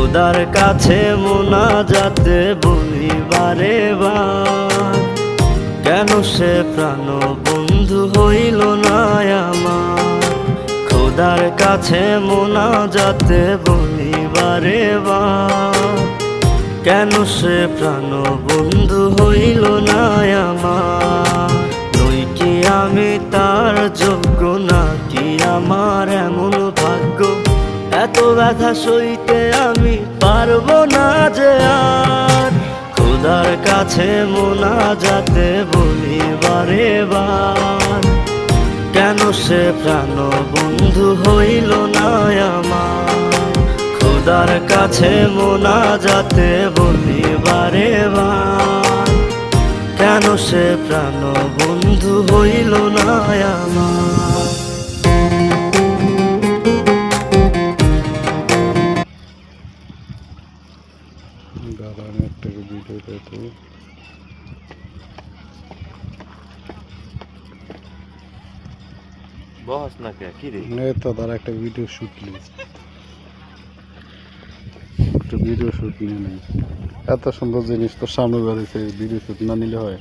খোদার কাছে মোনাজাতে বলি বারে বার, কেন সে প্রাণ বন্ধু হইল না আমার। খোদার কাছে মোনাজাতে বলি বারে বার, কেন সে প্রাণ বন্ধু হইল না আমার। নই কি আমি তার যোগ্য, নাকি আমার এমন ভাগ্য, এত ব্যথা সইতে আমি পারবো না যে আর। খোদার কাছে মোনাজাতে বলি বারে বার, কেন সে প্রাণ বন্ধু হইল না আমার। খোদার কাছে মোনাজাতে বলি বারে বার, কেন সে প্রাণ বন্ধু হইল না আমার। দাঁড়ান একটা ভিডিও দেখো। বস না কে কি রে? তো তার একটা ভিডিও শুট নিয়ে, একটা ভিডিও শুট নিয়ে নেই। এত সুন্দর জিনিস তো সামনে বাড়িতে ভিডিও শুট না নিলে হয়?